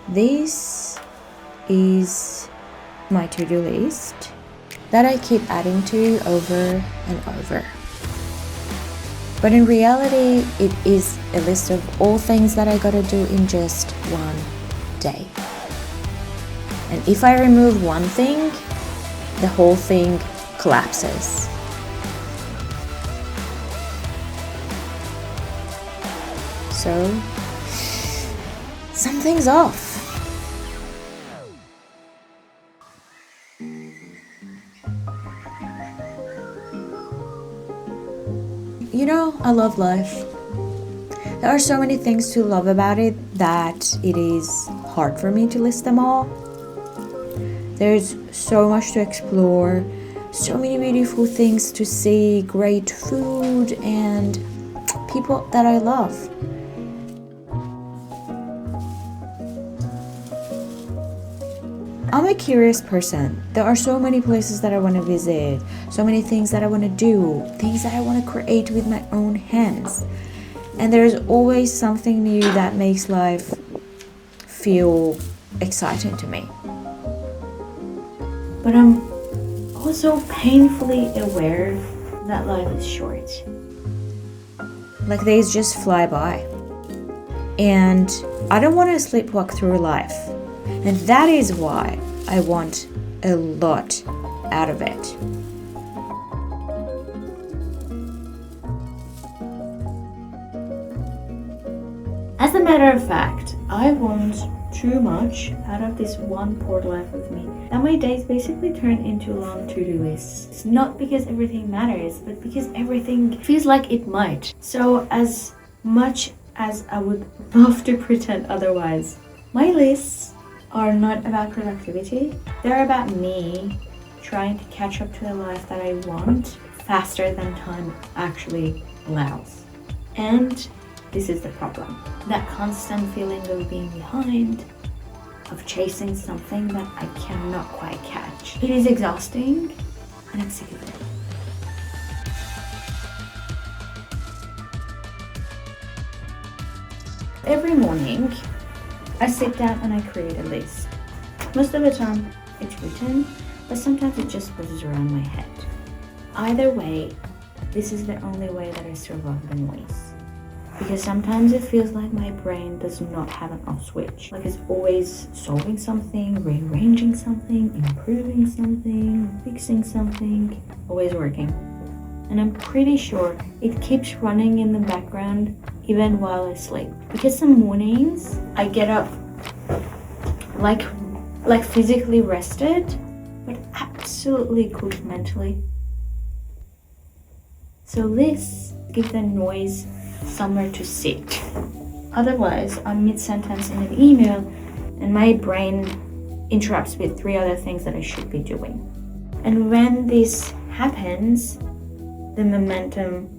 This is my to-do list that I keep adding to over and over. But in reality, it is a list of all things that I gotta do in just one day. And if I remove one thing, the whole thing collapses. So, something's off. You know, I love life. There are so many things to love about it that it is hard for me to list them all. There's so much to explore, so many beautiful things to see, great food, and people that I love. I'm a curious person. There are so many places that I want to visit, so many things that I want to do, things that I want to create with my own hands. And there's always something new that makes life feel exciting to me. But I'm also painfully aware that life is short. Like days just fly by. And I don't want to sleepwalk through life. And that is why I want a lot out of it. As a matter of fact, I want too much out of this one poor life with me that my days basically turn into long to-do lists. It's not because everything matters, but because everything feels like it might. So as much as I would love to pretend otherwise, my lists are not about productivity. They're about me trying to catch up to the life that I want faster than time actually allows. And this is the problem. That constant feeling of being behind, of chasing something that I cannot quite catch. It is exhausting and I'm sick of it. Every morning, I sit down and I create a list. Most of the time, it's written, but sometimes it just buzzes around my head. Either way, this is the only way that I survive the noise. Because sometimes it feels like my brain does not have an off switch. Like it's always solving something, rearranging something, improving something, fixing something, always working. And I'm pretty sure it keeps running in the background even while I sleep. Because some mornings I get up like physically rested, but absolutely cooked mentally. So this gives the noise somewhere to sit. Otherwise, I'm mid-sentence in an email and my brain interrupts with 3 other things that I should be doing. And when this happens, the momentum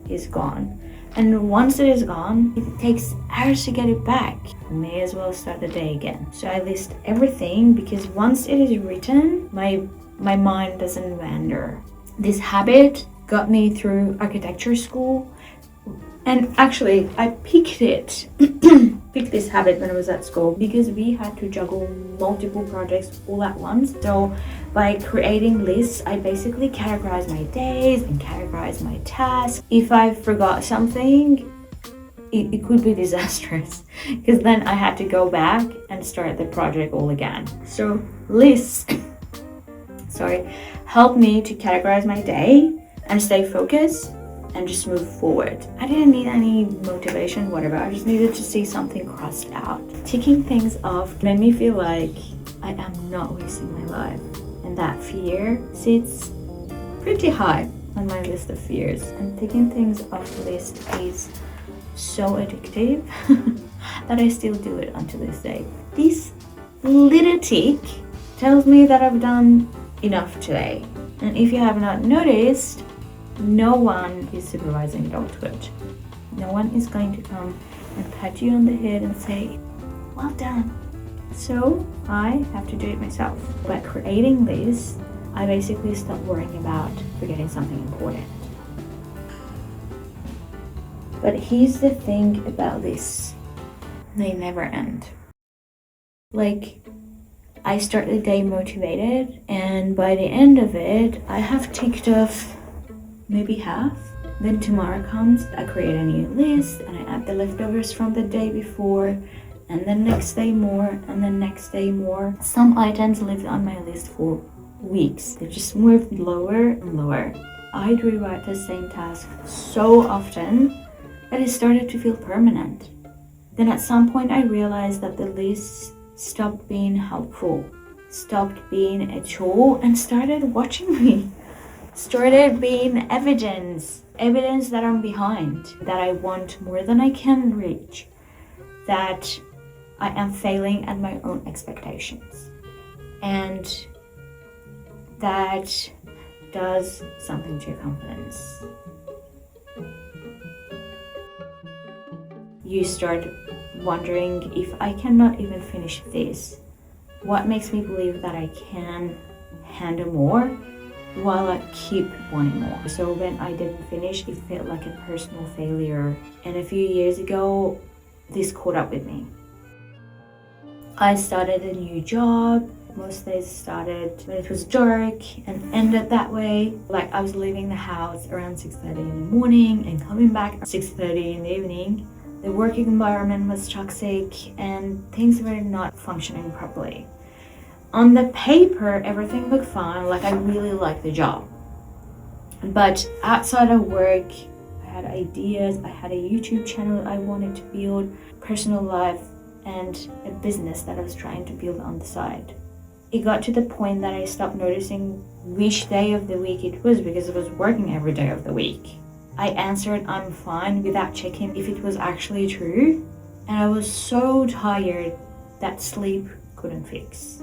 is gone. And once it is gone, it takes hours to get it back. May as well start the day again. So I list everything because once it is written, my mind doesn't wander. This habit got me through architecture school. And actually, I picked this habit when I was at school because we had to juggle multiple projects all at once. So by creating lists, I basically categorize my days and categorize my tasks. If I forgot something, it could be disastrous because then I had to go back and start the project all again. So lists, help me to categorize my day and stay focused and just move forward. I didn't need any motivation, whatever. I just needed to see something crossed out. Ticking things off made me feel like I am not wasting my life. And that fear sits pretty high on my list of fears. And ticking things off the list is so addictive that I still do it until this day. This little tick tells me that I've done enough today. And if you have not noticed, no one is supervising adulthood. No one is going to come and pat you on the head and say, well done. So I have to do it myself. By creating this, I basically stop worrying about forgetting something important. But here's the thing about this. They never end. Like, I start the day motivated, and by the end of it, I have ticked off maybe half. Then tomorrow comes, I create a new list, and I add the leftovers from the day before, and then next day more, and then next day more. Some items lived on my list for weeks. They just moved lower and lower. I'd rewrite the same task so often that it started to feel permanent. Then at some point I realized that the list stopped being helpful, stopped being a tool, and started watching me. Started being evidence that I'm behind, that I want more than I can reach, that I am failing at my own expectations. And that does something to your confidence. You start wondering, if I cannot even finish this, what makes me believe that I can handle more while I keep wanting more? So when I didn't finish, it felt like a personal failure. And a few years ago, this caught up with me. I started a new job. Most days started when it was dark and ended that way. Like, I was leaving the house around 6:30 in the morning and coming back at 6:30 in the evening. The working environment was toxic and things were not functioning properly. On the paper, everything looked fine. Like, I really liked the job. But outside of work, I had ideas. I had a YouTube channel I wanted to build, personal life, and a business that I was trying to build on the side. It got to the point that I stopped noticing which day of the week it was, because I was working every day of the week. I answered I'm fine without checking if it was actually true, and I was so tired that sleep couldn't fix.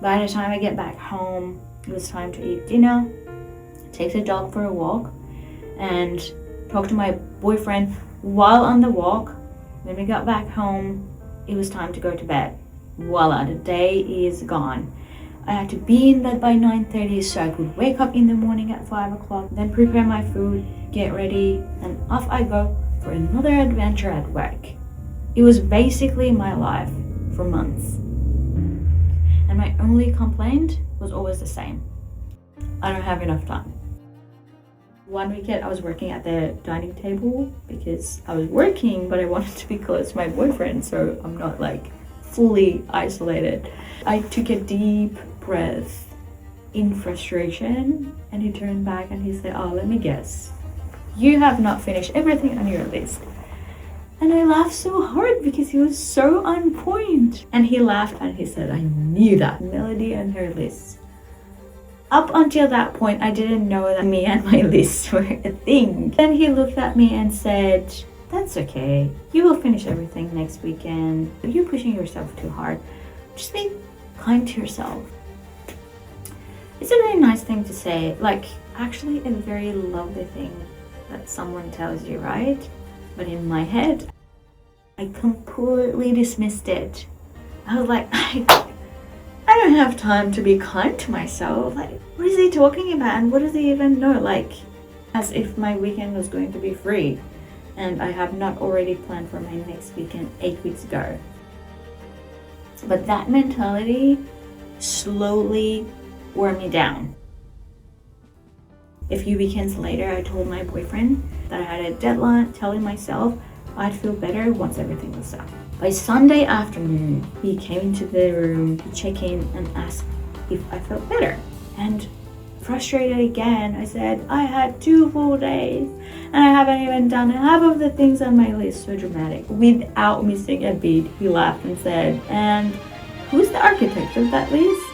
By the time I get back home, it was time to eat dinner, take the dog for a walk, and talk to my boyfriend while on the walk. When we got back home, it was time to go to bed. Voila, the day is gone. I had to be in bed by 9:30 so I could wake up in the morning at 5 o'clock, then prepare my food, get ready, and off I go for another adventure at work. It was basically my life for months. And my only complaint was always the same. I don't have enough time. One weekend I was working at the dining table because I was working, but I wanted to be close to my boyfriend, so I'm not like fully isolated. I took a deep breath in frustration, and he turned back and he said, "Oh, let me guess. You have not finished everything on your list." And I laughed so hard because he was so on point. And he laughed and he said, "I knew that. Melody and her list." Up until that point, I didn't know that me and my list were a thing. Then he looked at me and said, "That's okay. You will finish everything next weekend. You're pushing yourself too hard. Just be kind to yourself." It's a very nice thing to say. Like, actually a very lovely thing that someone tells you, right? But in my head, I completely dismissed it. I was like, I don't have time to be kind to myself. Like, what is he talking about? And what does he even know? Like, as if my weekend was going to be free. And I have not already planned for my next weekend 8 weeks ago. But that mentality slowly wore me down. A few weekends later, I told my boyfriend that I had a deadline, telling myself I'd feel better once everything was done. By Sunday afternoon, he came into the room to check in and ask if I felt better. And frustrated again, I said, "I had 2 full days and I haven't even done half of the things on my list." So dramatic. Without missing a beat, he laughed and said, "And who's the architect of that list?"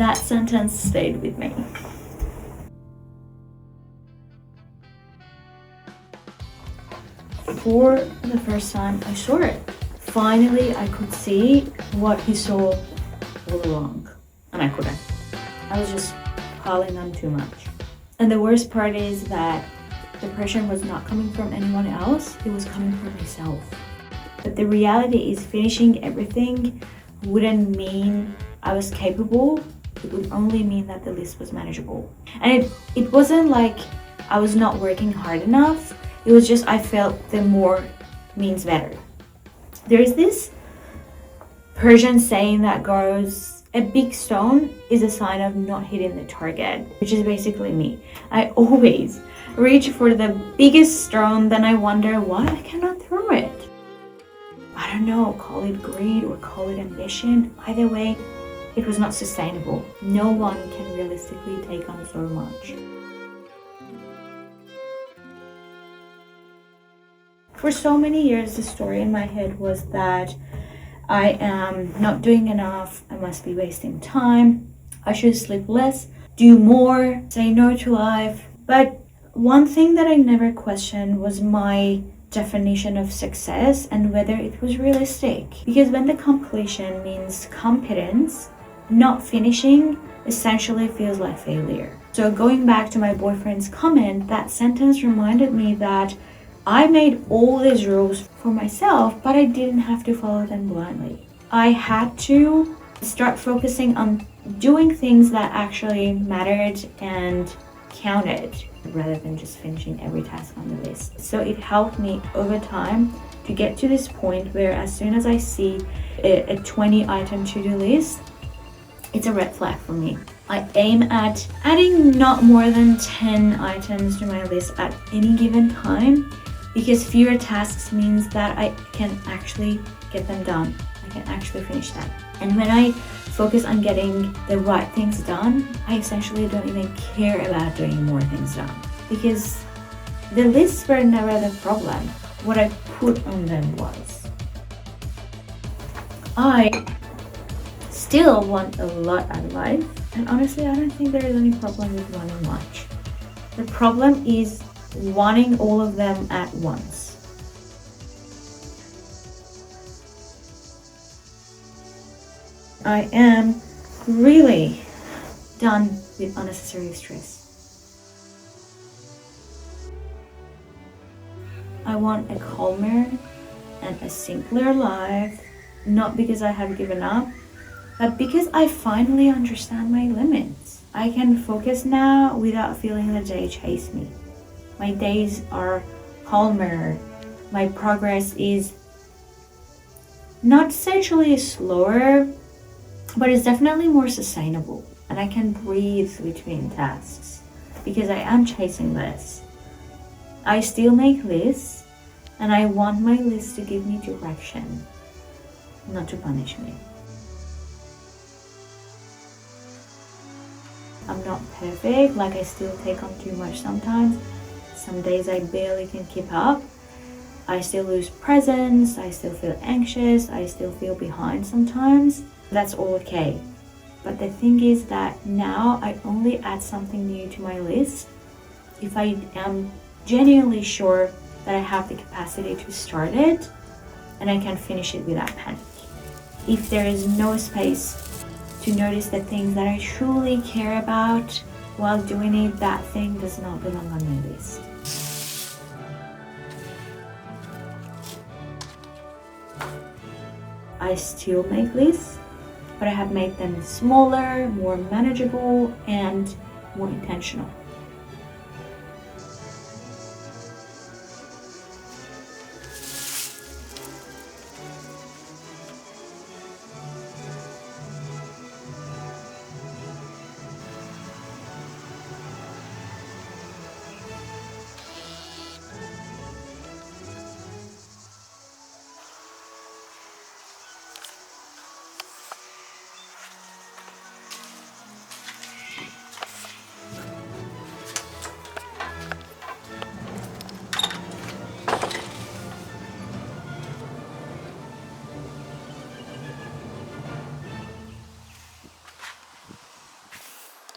That sentence stayed with me. For the first time, I saw it. Finally, I could see what he saw all along, and I couldn't. I was just piling on too much. And the worst part is that the pressure was not coming from anyone else, it was coming from myself. But the reality is, finishing everything wouldn't mean I was capable It would only mean that the list was manageable. And it wasn't like I was not working hard enough. It was just I felt the more means better. There is this Persian saying that goes, a big stone is a sign of not hitting the target, which is basically me. I always reach for the biggest stone, then I wonder why I cannot throw it. I don't know, call it greed or call it ambition. Either way, it was not sustainable. No one can realistically take on so much. For so many years, the story in my head was that I am not doing enough, I must be wasting time, I should sleep less, do more, say no to life. But one thing that I never questioned was my definition of success and whether it was realistic. Because when the completion means competence, not finishing essentially feels like failure. So going back to my boyfriend's comment, that sentence reminded me that I made all these rules for myself, but I didn't have to follow them blindly. I had to start focusing on doing things that actually mattered and counted rather than just finishing every task on the list. So it helped me over time to get to this point where as soon as I see a 20 item to-do list, it's a red flag for me. I aim at adding not more than 10 items to my list at any given time, because fewer tasks means that I can actually get them done. I can actually finish them. And when I focus on getting the right things done, I essentially don't even care about doing more things done, because the lists were never the problem. What I put on them was. I still want a lot out of life, and honestly, I don't think there is any problem with wanting much. The problem is wanting all of them at once. I am really done with unnecessary stress. I want a calmer and a simpler life, not because I have given up, but because I finally understand my limits. I can focus now without feeling the day chase me. My days are calmer. My progress is not essentially slower, but it's definitely more sustainable. And I can breathe between tasks because I am chasing less. I still make lists, and I want my list to give me direction, not to punish me. I'm not perfect, like I still take on too much sometimes. Some days I barely can keep up. I still lose presence, I still feel anxious, I still feel behind sometimes. That's all okay. But the thing is that now I only add something new to my list if I am genuinely sure that I have the capacity to start it and I can finish it without panic. If there is no space to notice the things that I truly care about while doing it, that thing does not belong on my list. I still make lists, but I have made them smaller, more manageable, and more intentional.